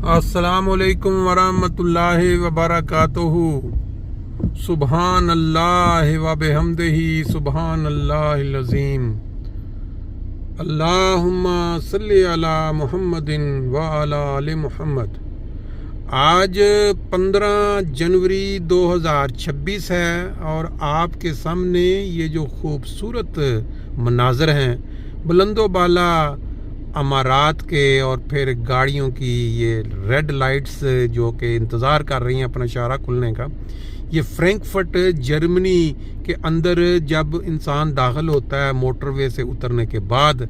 अस्सलाम वालेकुम वरहमतुल्लाहि वबरकातुहू। सुबहान अल्लाह व बिहम्दिही सुबहान अल्लाहिल अज़ीम। अल्लाहुम्मा सल्ली अला मुहम्मदिन व अला आलि मुहम्मद। आज 15 जनवरी 2026 है और आपके सामने ये जो खूबसूरत मनाज़र हैं, बुलंदो बाला अमारात के और फिर गाड़ियों की ये रेड लाइट्स जो कि इंतज़ार कर रही हैं अपना इशारा खुलने का, ये फ्रैंकफर्ट जर्मनी के अंदर जब इंसान दाखिल होता है मोटरवे से उतरने के बाद,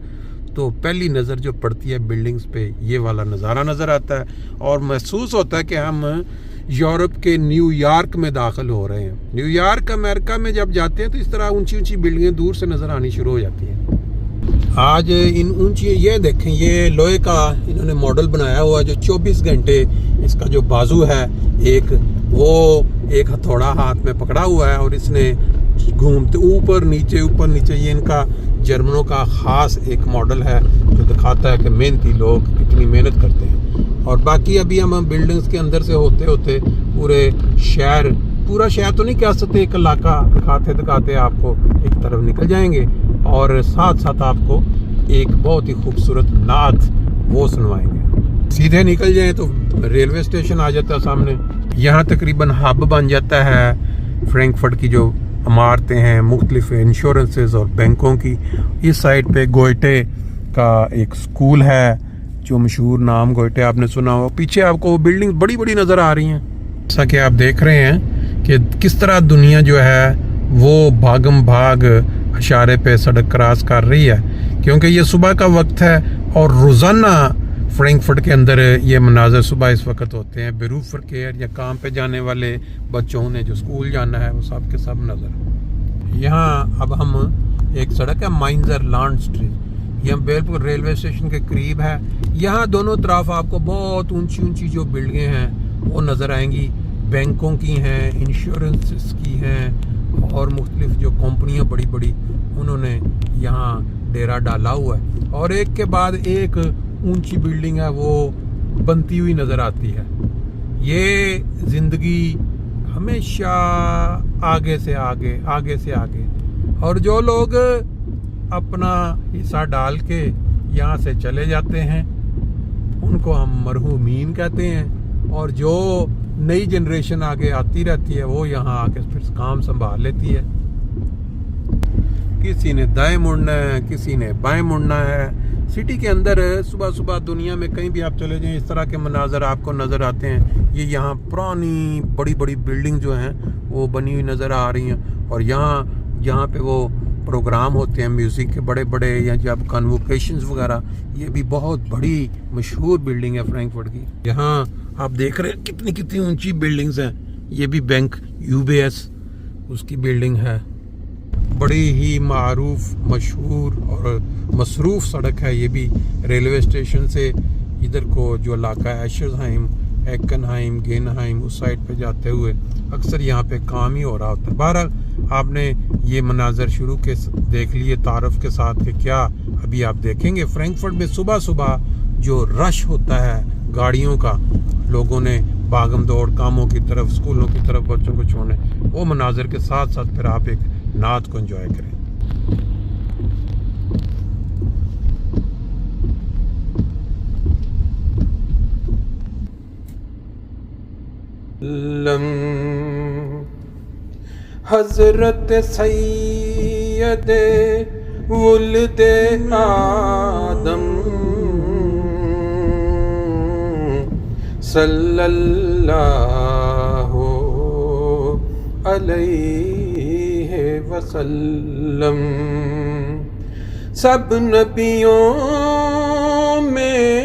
तो पहली नज़र जो पड़ती है बिल्डिंग्स पे ये वाला नज़ारा नज़र आता है और महसूस होता है कि हम यूरोप के न्यूयॉर्क में दाखिल हो रहे हैं। न्यूयॉर्क अमेरिका में जब जाते हैं तो इस तरह ऊंची ऊंची बिल्डिंगें दूर से नज़र आनी शुरू हो जाती हैं। आज इन ऊंची ये देखें, ये लोहे का इन्होंने मॉडल बनाया हुआ जो 24 घंटे इसका जो बाजू है एक हथौड़ा हाथ में पकड़ा हुआ है और इसने घूमते ऊपर नीचे ये इनका जर्मनों का ख़ास एक मॉडल है जो दिखाता है कि मेहनती लोग कितनी मेहनत करते हैं। और बाकी अभी हम बिल्डिंग्स के अंदर से होते होते पूरा शहर तो नहीं कह सकते, एक इलाका दिखाते आपको एक तरफ निकल जाएंगे और साथ साथ आपको एक बहुत ही खूबसूरत नात वो सुनवाएंगे। सीधे निकल जाएं तो रेलवे स्टेशन आ जाता है सामने। यहाँ तकरीबन हब बन जाता है फ्रैंकफर्ट की जो इमारतें हैं मुख्तलिफ इंश्योरेंसेस और बैंकों की। इस साइड पे गोएटे का एक स्कूल है जो मशहूर नाम गोएटे आपने सुना हो। पीछे आपको बिल्डिंग बड़ी बड़ी नज़र आ रही हैं। जैसा कि आप देख रहे हैं कि किस तरह दुनिया जो है वो भागम भाग इशारे पे सड़क क्रॉस कर रही है, क्योंकि ये सुबह का वक्त है और रोज़ाना फ्रैंकफर्ट के अंदर ये मनाज़र सुबह इस वक्त होते हैं। बेरूफर केयर या काम पे जाने वाले बच्चों ने जो स्कूल जाना है वो सब के सब नज़र। यहाँ अब हम एक सड़क है माइंजर लैंड स्ट्रीट, यह बिल्कुल रेलवे स्टेशन के करीब है। यहाँ दोनों तरफ आपको बहुत ऊंची ऊंची जो बिल्डिंगें हैं वो नज़र आएंगी, बैंकों की हैं, इंश्योरेंसेस की हैं और मुख्तलिफ जो कंपनियां बड़ी बड़ी उन्होंने यहाँ डेरा डाला हुआ है और एक के बाद एक ऊंची बिल्डिंग है वो बनती हुई नज़र आती है। ये ज़िंदगी हमेशा आगे से आगे और जो लोग अपना हिस्सा डाल के यहाँ से चले जाते हैं उनको हम मरहूमीन कहते हैं और जो नई जनरेशन आगे आती रहती है वो यहाँ आके फिर काम संभाल लेती है। किसी ने दाएं मुड़ना है, किसी ने बाएं मुड़ना है। सिटी के अंदर सुबह सुबह दुनिया में कहीं भी आप चले जाएं इस तरह के मनाजर आपको नज़र आते हैं। ये यहाँ पुरानी बड़ी बड़ी बिल्डिंग जो हैं वो बनी हुई नज़र आ रही हैं और यहाँ पे वो प्रोग्राम होते हैं म्यूज़िक के बड़े बड़े या जब कन्वोकेशंस वगैरह। ये भी बहुत बड़ी मशहूर बिल्डिंग है फ्रैंकफर्ट की। यहाँ आप देख रहे हैं कितनी ऊंची बिल्डिंग्स हैं। ये भी बैंक UBS उसकी बिल्डिंग है। बड़ी ही मारूफ मशहूर और मसरूफ सड़क है ये भी। रेलवे स्टेशन से इधर को जो इलाका है एशर्सहाइम, एक्कनहाइम, गेनहाइम उस साइड पे जाते हुए अक्सर यहाँ पे काम ही हो रहा होता है। बहरहाल आपने ये मनाजर शुरू के देख लिए तारफ़ के साथ कि क्या अभी आप देखेंगे फ्रैंकफर्ट में सुबह सुबह जो रश होता है गाड़ियों का, लोगों ने भागम दौड़ कामों की तरफ स्कूलों की तरफ बच्चों को छोड़ने, वो मनाजर के साथ साथ फिर आप एक नात को एंजॉय करें। हज़रत सैयदे वुल्दे आदम सल्लल्लाहु अलैहि वसल्लम सब नबियों में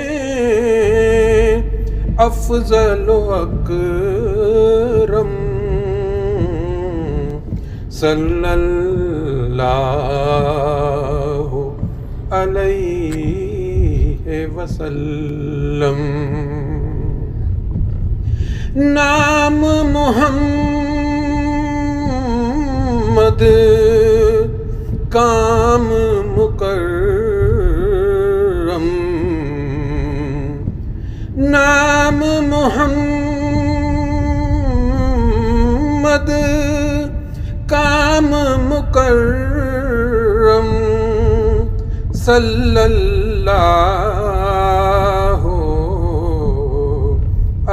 अफजल अकरम सल्लल्लाहु अलैहि वसल्लम। नाम मोहम्मद काम मुकर्रम नाम محمد کام مکرم صلی اللہ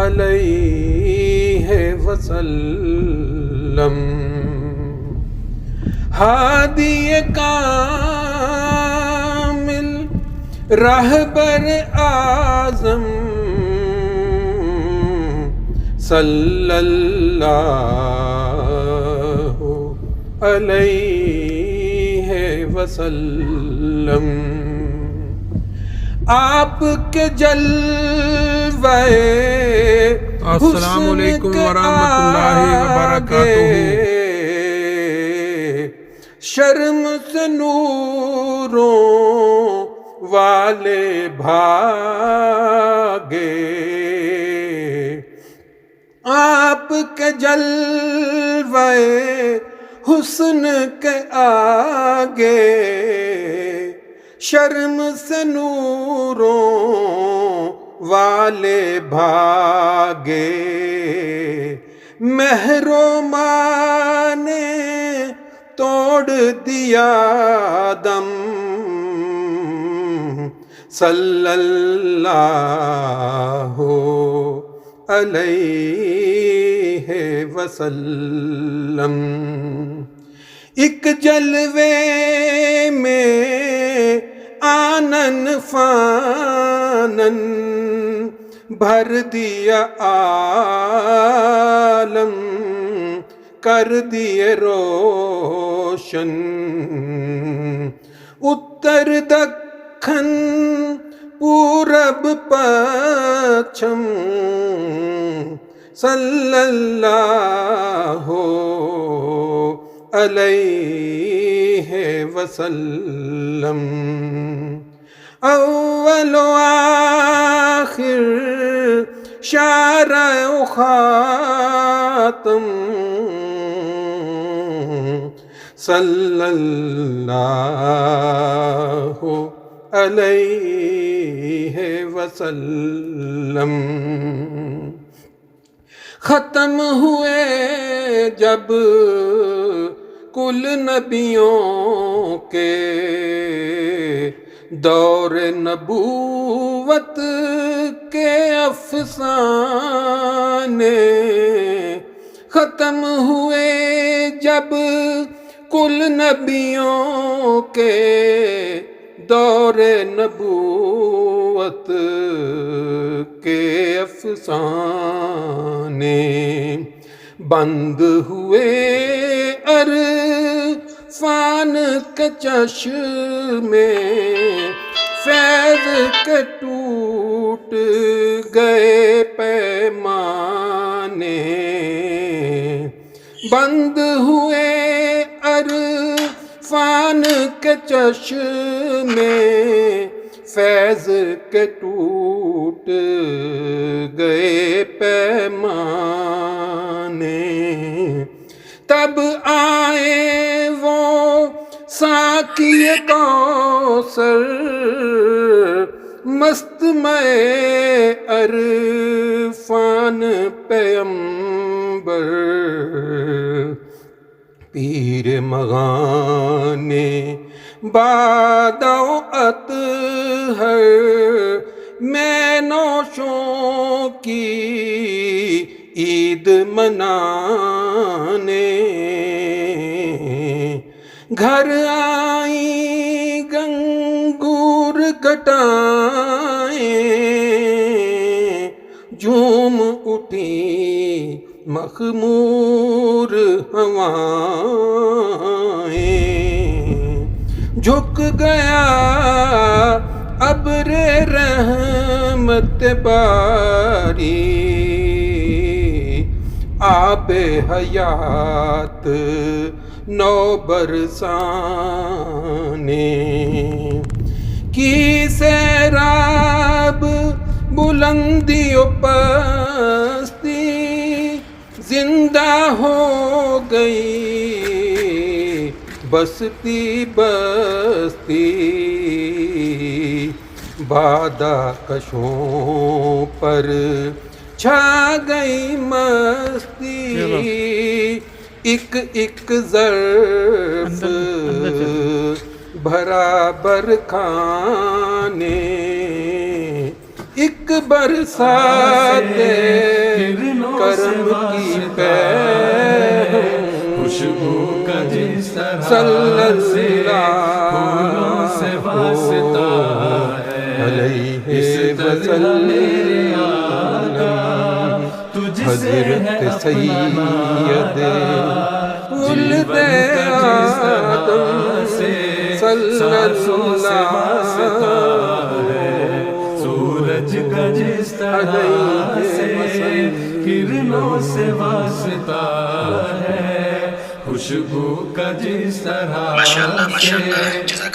علیہ وسلم. ہادی کامل رہبر اعظم صلی اللہ علیہ وسلم. آپ کے جلوے السلام علیکم ورحمۃ اللہ وبرکاتہ. شرم سے نوروں والے بھاگے. آپ کے جلوے حسن کے آگے شرم سے نوروں والے بھاگے. مہروں نے توڑ دیا دم صلی اللہ علیہ وسلم. ایک جلوے میں آنن فانن بھر دیا عالم کر دیے روشن. اتر دکن پورب پچھم صلی اللہ علیہ وسلم. اول و آخر شارع و خاتم صلی اللہ علیہ وسلم. ختم ہوئے جب کل نبیوں کے دور نبوت کے افسانے. ختم ہوئے جب کل نبیوں کے دور نبوت کے افسانے. بند ہوئے عرفان کے چشمے فیض کے ٹوٹ گئے پیمانے. بند ہوئے عرفان کے چشمے فیض کے ٹوٹ گئے پیمانے. تب آئے وہ ساقی کوثر مست میں عرفان پیمبر. پیر مغانے بادو اطہر میں نوشوں کی عید منانے. گھر آئی گنگور گٹائیں جھوم اٹھی مخمور ہوائیں. جھک گیا ابر رحمت باری آب حیات نو برسانے. کی سیراب بلندی و پستی زندہ ہو گئی بستی بستی. بادہ کشوں پر چھا گئی مستی ایک ایک ظرف برابر کھانے ایک برسات کرم کی خوشبو کا جس طرح صلی سے اللہ سے واسطہ ہے علیہ اس طرح وسلم میرے آقا تجھ سے حضرت ہے سید ولد آدم صلی اللہ سورج کا جس طرح سے کرنوں سے واسطہ ہے خوشبو کا جس طرح سے